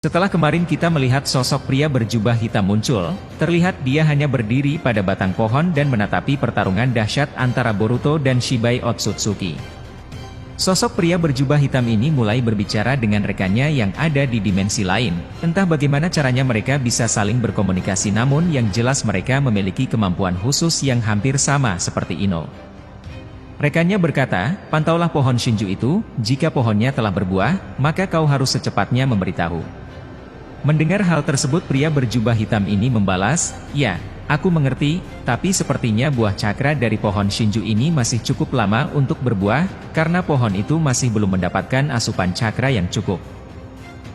Setelah kemarin kita melihat sosok pria berjubah hitam muncul, terlihat dia hanya berdiri pada batang pohon dan menatapi pertarungan dahsyat antara Boruto dan Shibai Otsutsuki. Sosok pria berjubah hitam ini mulai berbicara dengan rekannya yang ada di dimensi lain. Entah bagaimana caranya mereka bisa saling berkomunikasi, namun yang jelas mereka memiliki kemampuan khusus yang hampir sama seperti Ino. Rekannya berkata, "Pantaulah pohon Shinju itu, jika pohonnya telah berbuah, maka kau harus secepatnya memberitahu." Mendengar hal tersebut, pria berjubah hitam ini membalas, "Ya, aku mengerti, tapi sepertinya buah cakra dari pohon Shinju ini masih cukup lama untuk berbuah, karena pohon itu masih belum mendapatkan asupan cakra yang cukup."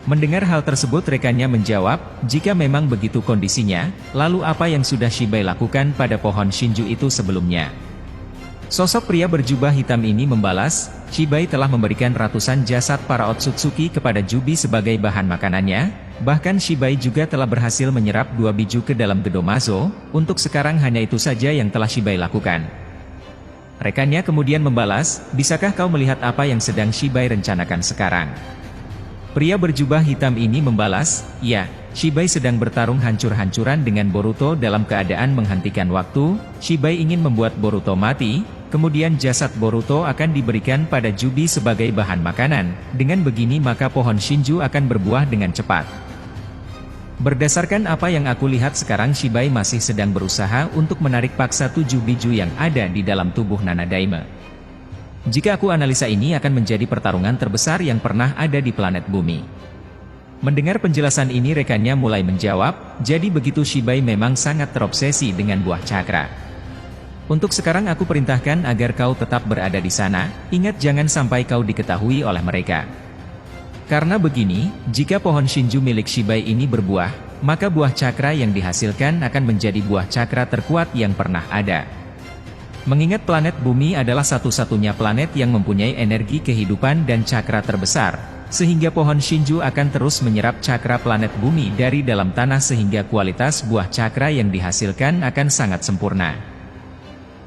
Mendengar hal tersebut, rekannya menjawab, "Jika memang begitu kondisinya, lalu apa yang sudah Shibai lakukan pada pohon Shinju itu sebelumnya?" Sosok pria berjubah hitam ini membalas, "Shibai telah memberikan ratusan jasad para Otsutsuki kepada Jubi sebagai bahan makanannya, bahkan Shibai juga telah berhasil menyerap 2 biju ke dalam Gedomazo, untuk sekarang hanya itu saja yang telah Shibai lakukan." Rekannya kemudian membalas, "Bisakah kau melihat apa yang sedang Shibai rencanakan sekarang?" Pria berjubah hitam ini membalas, "Ya, Shibai sedang bertarung hancur-hancuran dengan Boruto dalam keadaan menghentikan waktu. Shibai ingin membuat Boruto mati, kemudian jasad Boruto akan diberikan pada Jubi sebagai bahan makanan. Dengan begini maka pohon Shinju akan berbuah dengan cepat." Berdasarkan apa yang aku lihat sekarang, Shibai masih sedang berusaha untuk menarik paksa 7 biju yang ada di dalam tubuh Nanadaime. Jika aku analisa, ini akan menjadi pertarungan terbesar yang pernah ada di planet bumi. Mendengar penjelasan ini, rekannya mulai menjawab, "Jadi begitu, Shibai memang sangat terobsesi dengan buah cakra. Untuk sekarang aku perintahkan agar kau tetap berada di sana, ingat jangan sampai kau diketahui oleh mereka. Karena begini, jika pohon Shinju milik Shibai ini berbuah, maka buah cakra yang dihasilkan akan menjadi buah cakra terkuat yang pernah ada. Mengingat planet bumi adalah satu-satunya planet yang mempunyai energi kehidupan dan cakra terbesar, sehingga pohon Shinju akan terus menyerap cakra planet bumi dari dalam tanah sehingga kualitas buah cakra yang dihasilkan akan sangat sempurna.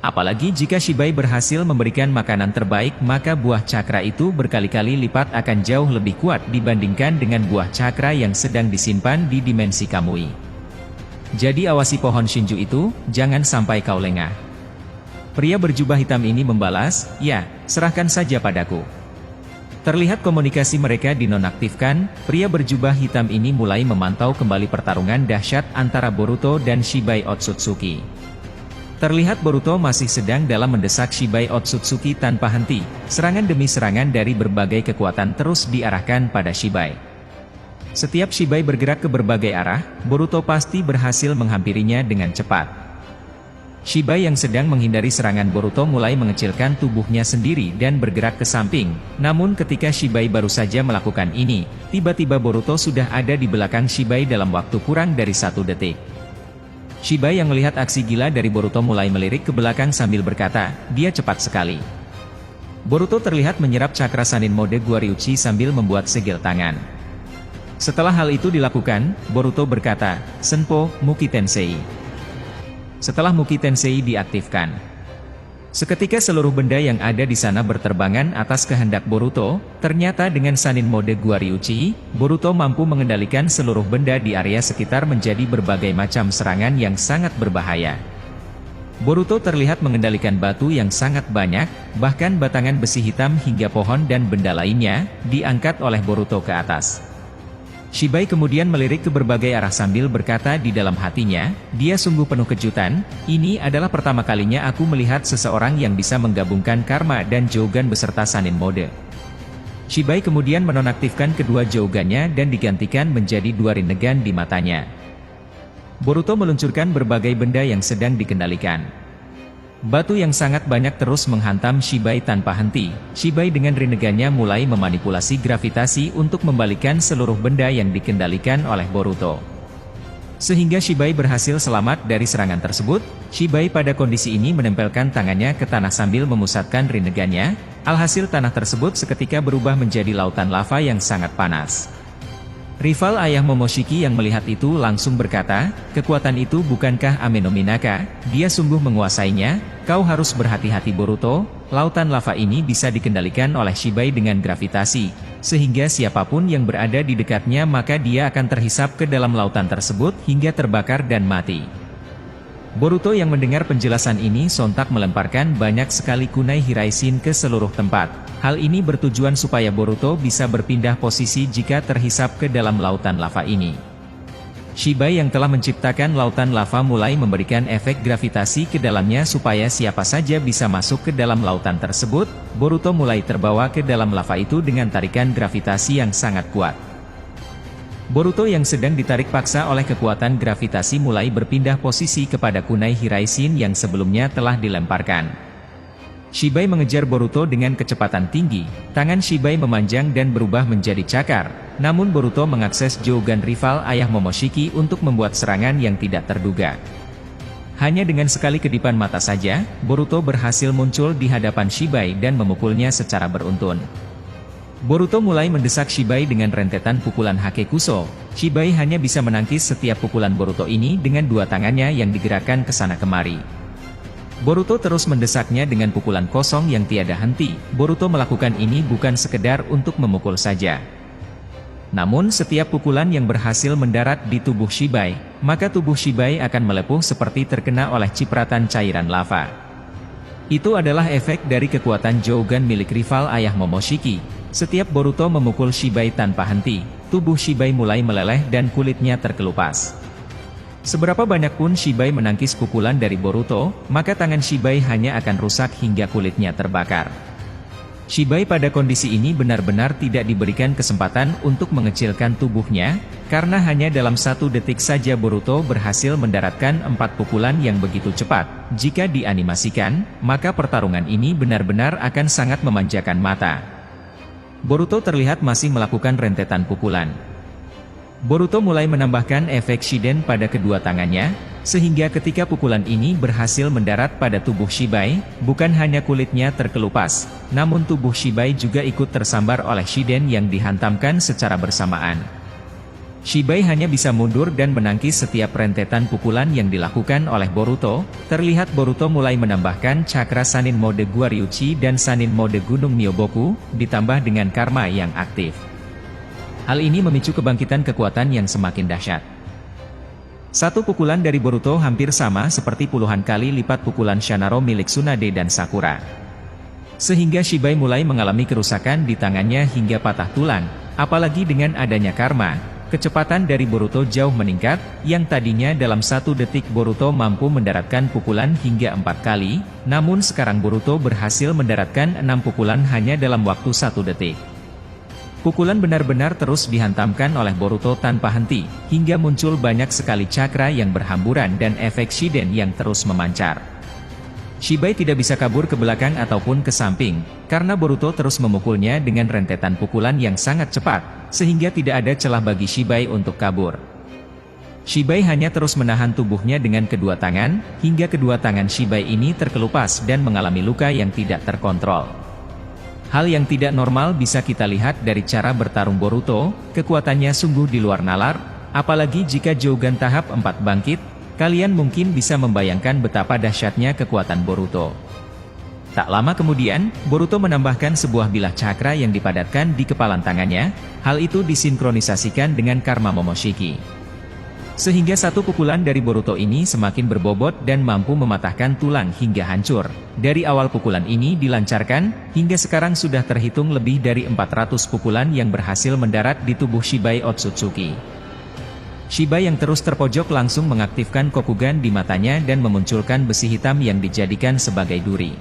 Apalagi jika Shibai berhasil memberikan makanan terbaik, maka buah cakra itu berkali-kali lipat akan jauh lebih kuat dibandingkan dengan buah cakra yang sedang disimpan di dimensi Kamui. Jadi awasi pohon Shinju itu, jangan sampai kau lengah." Pria berjubah hitam ini membalas, "Ya, serahkan saja padaku." Terlihat komunikasi mereka dinonaktifkan, pria berjubah hitam ini mulai memantau kembali pertarungan dahsyat antara Boruto dan Shibai Otsutsuki. Terlihat Boruto masih sedang dalam mendesak Shibai Otsutsuki tanpa henti. Serangan demi serangan dari berbagai kekuatan terus diarahkan pada Shibai. Setiap Shibai bergerak ke berbagai arah, Boruto pasti berhasil menghampirinya dengan cepat. Shibai yang sedang menghindari serangan Boruto mulai mengecilkan tubuhnya sendiri dan bergerak ke samping. Namun ketika Shibai baru saja melakukan ini, tiba-tiba Boruto sudah ada di belakang Shibai dalam waktu kurang dari 1 detik. Shibai yang melihat aksi gila dari Boruto mulai melirik ke belakang sambil berkata, "Dia cepat sekali." Boruto terlihat menyerap cakra Sanin mode Guaryuchi sambil membuat segel tangan. Setelah hal itu dilakukan, Boruto berkata, "Senpo, Muki Tensei." Setelah Muki Tensei diaktifkan, seketika seluruh benda yang ada di sana berterbangan atas kehendak Boruto. Ternyata dengan Sanin mode Guaryuchi, Boruto mampu mengendalikan seluruh benda di area sekitar menjadi berbagai macam serangan yang sangat berbahaya. Boruto terlihat mengendalikan batu yang sangat banyak, bahkan batangan besi hitam hingga pohon dan benda lainnya, diangkat oleh Boruto ke atas. Shibai kemudian melirik ke berbagai arah sambil berkata di dalam hatinya, "Dia sungguh penuh kejutan, ini adalah pertama kalinya aku melihat seseorang yang bisa menggabungkan Karma dan Jougan beserta Sanin mode." Shibai kemudian menonaktifkan kedua Jougannya dan digantikan menjadi 2 Rinnegan di matanya. Boruto meluncurkan berbagai benda yang sedang dikendalikan. Batu yang sangat banyak terus menghantam Shibai tanpa henti. Shibai dengan Rinnegannya mulai memanipulasi gravitasi untuk membalikkan seluruh benda yang dikendalikan oleh Boruto. Sehingga Shibai berhasil selamat dari serangan tersebut. Shibai pada kondisi ini menempelkan tangannya ke tanah sambil memusatkan Rinnegannya. Alhasil tanah tersebut seketika berubah menjadi lautan lava yang sangat panas. Rival ayah Momoshiki yang melihat itu langsung berkata, kekuatan itu bukankah Ame no Minaka, dia sungguh menguasainya, kau harus berhati-hati Boruto, lautan lava ini bisa dikendalikan oleh Shibai dengan gravitasi, sehingga siapapun yang berada di dekatnya maka dia akan terhisap ke dalam lautan tersebut hingga terbakar dan mati. Boruto yang mendengar penjelasan ini sontak melemparkan banyak sekali kunai Hiraishin ke seluruh tempat. Hal ini bertujuan supaya Boruto bisa berpindah posisi jika terhisap ke dalam lautan lava ini. Shibai yang telah menciptakan lautan lava mulai memberikan efek gravitasi ke dalamnya supaya siapa saja bisa masuk ke dalam lautan tersebut. Boruto mulai terbawa ke dalam lava itu dengan tarikan gravitasi yang sangat kuat. Boruto yang sedang ditarik paksa oleh kekuatan gravitasi mulai berpindah posisi kepada kunai Hiraishin yang sebelumnya telah dilemparkan. Shibai mengejar Boruto dengan kecepatan tinggi, tangan Shibai memanjang dan berubah menjadi cakar, namun Boruto mengakses Jogan rival ayah Momoshiki untuk membuat serangan yang tidak terduga. Hanya dengan sekali kedipan mata saja, Boruto berhasil muncul di hadapan Shibai dan memukulnya secara beruntun. Boruto mulai mendesak Shibai dengan rentetan pukulan Hakekuso. Shibai hanya bisa menangkis setiap pukulan Boruto ini dengan dua tangannya yang digerakkan ke sana kemari. Boruto terus mendesaknya dengan pukulan kosong yang tiada henti. Boruto melakukan ini bukan sekedar untuk memukul saja. Namun setiap pukulan yang berhasil mendarat di tubuh Shibai, maka tubuh Shibai akan melepuh seperti terkena oleh cipratan cairan lava. Itu adalah efek dari kekuatan Jogan milik rival ayah Momoshiki. Setiap Boruto memukul Shibai tanpa henti, tubuh Shibai mulai meleleh dan kulitnya terkelupas. Seberapa banyak pun Shibai menangkis pukulan dari Boruto, maka tangan Shibai hanya akan rusak hingga kulitnya terbakar. Shibai pada kondisi ini benar-benar tidak diberikan kesempatan untuk mengecilkan tubuhnya, karena hanya dalam 1 detik saja Boruto berhasil mendaratkan 4 pukulan yang begitu cepat. Jika dianimasikan, maka pertarungan ini benar-benar akan sangat memanjakan mata. Boruto terlihat masih melakukan rentetan pukulan. Boruto mulai menambahkan efek Shiden pada kedua tangannya, sehingga ketika pukulan ini berhasil mendarat pada tubuh Shibai, bukan hanya kulitnya terkelupas, namun tubuh Shibai juga ikut tersambar oleh Shiden yang dihantamkan secara bersamaan. Shibai hanya bisa mundur dan menangkis setiap rentetan pukulan yang dilakukan oleh Boruto. Terlihat Boruto mulai menambahkan cakra Sanin mode Guaryuchi dan Sanin mode Gunung Myoboku, ditambah dengan karma yang aktif. Hal ini memicu kebangkitan kekuatan yang semakin dahsyat. Satu pukulan dari Boruto hampir sama seperti puluhan kali lipat pukulan Shanaro milik Tsunade dan Sakura. Sehingga Shibai mulai mengalami kerusakan di tangannya hingga patah tulang, apalagi dengan adanya karma. Kecepatan dari Boruto jauh meningkat, yang tadinya dalam 1 detik Boruto mampu mendaratkan pukulan hingga 4 kali, namun sekarang Boruto berhasil mendaratkan 6 pukulan hanya dalam waktu 1 detik. Pukulan benar-benar terus dihantamkan oleh Boruto tanpa henti, hingga muncul banyak sekali cakra yang berhamburan dan efek Shiden yang terus memancar. Shibai tidak bisa kabur ke belakang ataupun ke samping, karena Boruto terus memukulnya dengan rentetan pukulan yang sangat cepat, sehingga tidak ada celah bagi Shibai untuk kabur. Shibai hanya terus menahan tubuhnya dengan kedua tangan, hingga kedua tangan Shibai ini terkelupas dan mengalami luka yang tidak terkontrol. Hal yang tidak normal bisa kita lihat dari cara bertarung Boruto, kekuatannya sungguh di luar nalar, apalagi jika Jogan tahap 4 bangkit, kalian mungkin bisa membayangkan betapa dahsyatnya kekuatan Boruto. Tak lama kemudian, Boruto menambahkan sebuah bilah cakra yang dipadatkan di kepalan tangannya, hal itu disinkronisasikan dengan karma Momoshiki. Sehingga satu pukulan dari Boruto ini semakin berbobot dan mampu mematahkan tulang hingga hancur. Dari awal pukulan ini dilancarkan, hingga sekarang sudah terhitung lebih dari 400 pukulan yang berhasil mendarat di tubuh Shibai Otsutsuki. Shibai yang terus terpojok langsung mengaktifkan Kokugan di matanya dan memunculkan besi hitam yang dijadikan sebagai duri.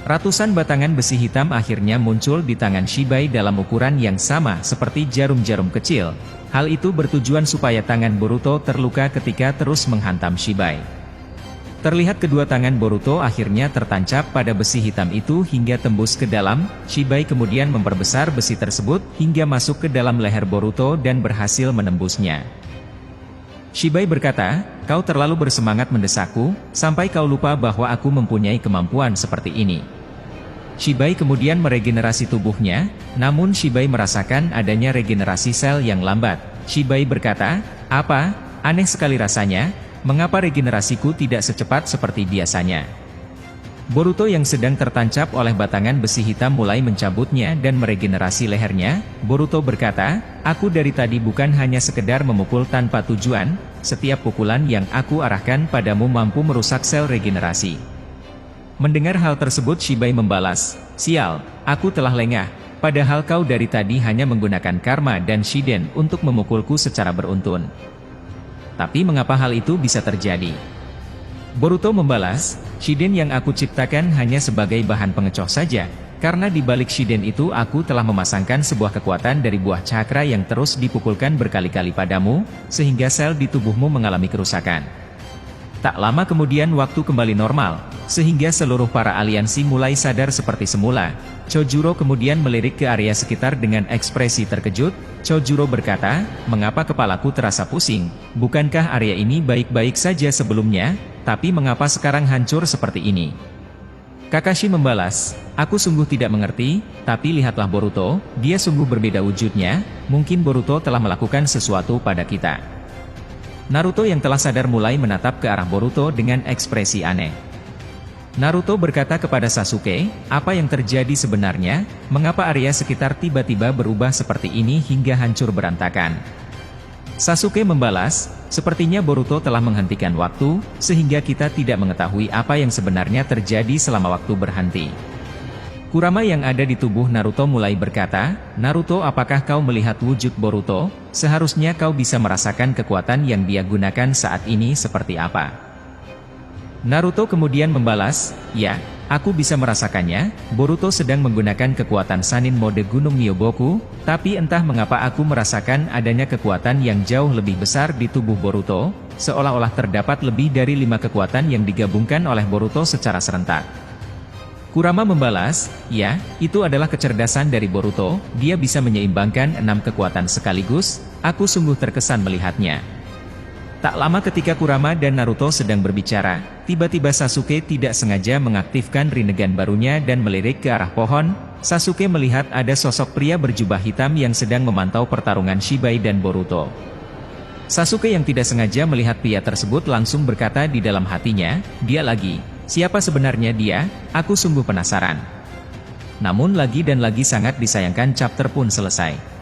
Ratusan batangan besi hitam akhirnya muncul di tangan Shibai dalam ukuran yang sama seperti jarum-jarum kecil. Hal itu bertujuan supaya tangan Boruto terluka ketika terus menghantam Shibai. Terlihat kedua tangan Boruto akhirnya tertancap pada besi hitam itu hingga tembus ke dalam. Shibai kemudian memperbesar besi tersebut hingga masuk ke dalam leher Boruto dan berhasil menembusnya. Shibai berkata, "Kau terlalu bersemangat mendesakku, sampai kau lupa bahwa aku mempunyai kemampuan seperti ini." Shibai kemudian meregenerasi tubuhnya, namun Shibai merasakan adanya regenerasi sel yang lambat. Shibai berkata, "Apa? Aneh sekali rasanya, mengapa regenerasiku tidak secepat seperti biasanya?" Boruto yang sedang tertancap oleh batangan besi hitam mulai mencabutnya dan meregenerasi lehernya. Boruto berkata, "Aku dari tadi bukan hanya sekedar memukul tanpa tujuan, setiap pukulan yang aku arahkan padamu mampu merusak sel regenerasi." Mendengar hal tersebut Shibai membalas, "Sial, aku telah lengah, padahal kau dari tadi hanya menggunakan karma dan shiden untuk memukulku secara beruntun. Tapi mengapa hal itu bisa terjadi?" Boruto membalas, "Shiden yang aku ciptakan hanya sebagai bahan pengecoh saja, karena di balik shiden itu aku telah memasangkan sebuah kekuatan dari buah cakra yang terus dipukulkan berkali-kali padamu, sehingga sel di tubuhmu mengalami kerusakan." Tak lama kemudian waktu kembali normal, sehingga seluruh para aliansi mulai sadar seperti semula. Chojuro kemudian melirik ke area sekitar dengan ekspresi terkejut. Chojuro berkata, "Mengapa kepalaku terasa pusing? Bukankah area ini baik-baik saja sebelumnya, tapi mengapa sekarang hancur seperti ini?" Kakashi membalas, "Aku sungguh tidak mengerti, tapi lihatlah Boruto, dia sungguh berbeda wujudnya, mungkin Boruto telah melakukan sesuatu pada kita." Naruto yang telah sadar mulai menatap ke arah Boruto dengan ekspresi aneh. Naruto berkata kepada Sasuke, "Apa yang terjadi sebenarnya? Mengapa area sekitar tiba-tiba berubah seperti ini hingga hancur berantakan?" Sasuke membalas, "Sepertinya Boruto telah menghentikan waktu, sehingga kita tidak mengetahui apa yang sebenarnya terjadi selama waktu berhenti." Kurama yang ada di tubuh Naruto mulai berkata, "Naruto, apakah kau melihat wujud Boruto? Seharusnya kau bisa merasakan kekuatan yang dia gunakan saat ini seperti apa." Naruto kemudian membalas, "Ya, aku bisa merasakannya, Boruto sedang menggunakan kekuatan Sanin mode Gunung Myoboku, tapi entah mengapa aku merasakan adanya kekuatan yang jauh lebih besar di tubuh Boruto, seolah-olah terdapat lebih dari 5 kekuatan yang digabungkan oleh Boruto secara serentak." Kurama membalas, "Ya, itu adalah kecerdasan dari Boruto, dia bisa menyeimbangkan 6 kekuatan sekaligus, aku sungguh terkesan melihatnya." Tak lama ketika Kurama dan Naruto sedang berbicara, tiba-tiba Sasuke tidak sengaja mengaktifkan Rinnegan barunya dan melirik ke arah pohon. Sasuke melihat ada sosok pria berjubah hitam yang sedang memantau pertarungan Shibai dan Boruto. Sasuke yang tidak sengaja melihat pria tersebut langsung berkata di dalam hatinya, "Dia lagi. Siapa sebenarnya dia? Aku sungguh penasaran." Namun lagi dan lagi sangat disayangkan chapter pun selesai.